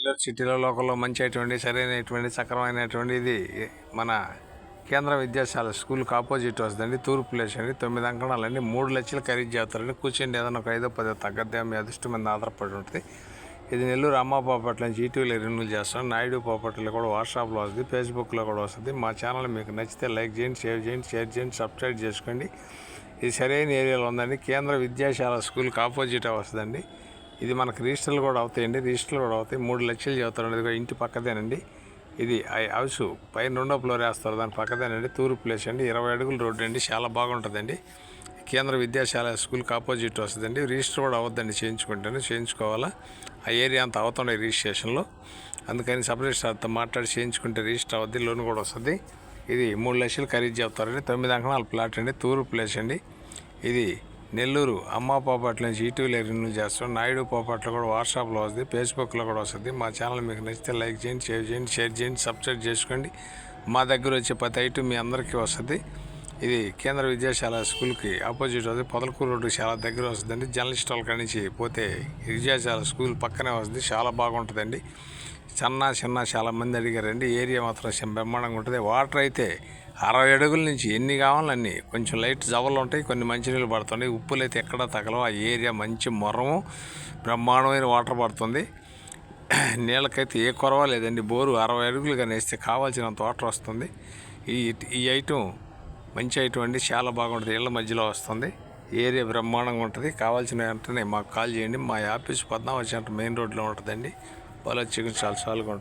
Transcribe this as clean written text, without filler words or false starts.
నెల్లూరు సిటీలో లోకల్లో మంచి సరైనటువంటి సక్రమైనటువంటి ఇది మన కేంద్ర విద్యాశాల స్కూల్కి ఆపోజిట్ వస్తుందండి. తూర్పు ప్లేస్ అండి. 9 అంకణాలండి. 3 లక్షలు ఖరీదు చేస్తారండి. కూర్చోండి, ఏదైనా ఒక 5-10 తగ్గద్దే మీ అదృష్టం మీద ఆధారపడి ఉంటుంది. ఇది నెల్లూరు అమ్మాపాపట్ల నుంచి ఈటీవీలో రిన్యూల్ చేస్తాం. నాయుడు పాపట్లో కూడా వాట్సాప్లో వస్తుంది, ఫేస్బుక్లో కూడా వస్తుంది. మా ఛానల్ మీకు నచ్చితే లైక్ చేయండి, షేర్ చేయండి, సబ్స్క్రైబ్ చేసుకోండి. ఇది సరైన ఏరియాలో ఉందండి. కేంద్ర విద్యాశాల స్కూల్కి ఆపోజిట్ వస్తుందండి. ఇది మనకు రిజిస్టర్లు కూడా అవుతాయండి. 3 లక్షలు చదువుతారండి. ఇంటి పక్కదేనండి. ఇది హౌస్ పైన 2వ ఫ్లోర్ వేస్తారు, దాని పక్కదేనండి. తూర్పు ప్లేస్ అండి. 20 అడుగుల రోడ్డు అండి. చాలా బాగుంటుందండి. కేంద్ర విద్యాశాల స్కూల్కి ఆపోజిట్ వస్తుందండి. రిజిస్టర్ కూడా అవద్దండి, చేయించుకోవాలా. ఆ ఏరియా అంతా అవుతుండే రిజిస్ట్రేషన్లో, అందుకని సపరేట్ సార్తో మాట్లాడి చేయించుకుంటే రిజిస్టర్ అవద్ది, లోన్ కూడా వస్తుంది. ఇది 3 లక్షలు ఖరీదు చెప్తారండి. 9 అంకణాల ప్లాట్ అండి. తూర్పు ప్లేస్ అండి. ఇది నెల్లూరు అమ్మాపాపట్ల నుంచి ఈటీవీలో రిన్యూల్ చేస్తాం. నాయుడు పాపట్ల కూడా వాట్సాప్లో వస్తుంది, ఫేస్బుక్లో కూడా వస్తుంది. మా ఛానల్ మీకు నచ్చితే లైక్ చేయండి, షేర్ చేయండి, సబ్స్క్రైబ్ చేసుకోండి. మా దగ్గర వచ్చే ప్రతి ఐటమ్ మీ అందరికీ వస్తుంది. ఇది కేంద్ర విద్యాశాల స్కూల్కి ఆపోజిట్ వస్తుంది. పొదలకూరు రోడ్డు చాలా దగ్గర వస్తుందండి. జర్నలిస్ట్ వాళ్ళ నుంచి పోతే విద్యాశాల స్కూల్ పక్కనే వస్తుంది. చాలా బాగుంటుందండి. చిన్న చాలా మంది అడిగారండి. ఏరియా మాత్రం బ్రహ్మాండంగా ఉంటుంది. వాటర్ అయితే 60 అడుగుల నుంచి ఎన్ని కావాలన్నీ. కొంచెం లైట్ జవలు ఉంటాయి, కొన్ని మంచినీళ్ళు పడుతున్నాయి. ఉప్పులు అయితే ఎక్కడా తగలవు. ఆ ఏరియా మంచి మొరము, బ్రహ్మాండమైన వాటర్ పడుతుంది. నీళ్ళకైతే ఏ కొరవ లేదండి. బోరు 60 అడుగులు కానీ వేస్తే కావాల్సినంత వాటర్ వస్తుంది. ఈ ఐటమ్ మంచి ఐటమ్ అండి. చాలా బాగుంటుంది. ఇళ్ళ మధ్యలో వస్తుంది. ఏరియా బ్రహ్మాండంగా ఉంటుంది. కావాల్సిన వెంటనే మాకు కాల్ చేయండి. మా ఆఫీస్ 14 సెంటర్ మెయిన్ రోడ్లో ఉంటుందండి. వాళ్ళు వచ్చి చాలా సార్లుగా ఉంటుంది.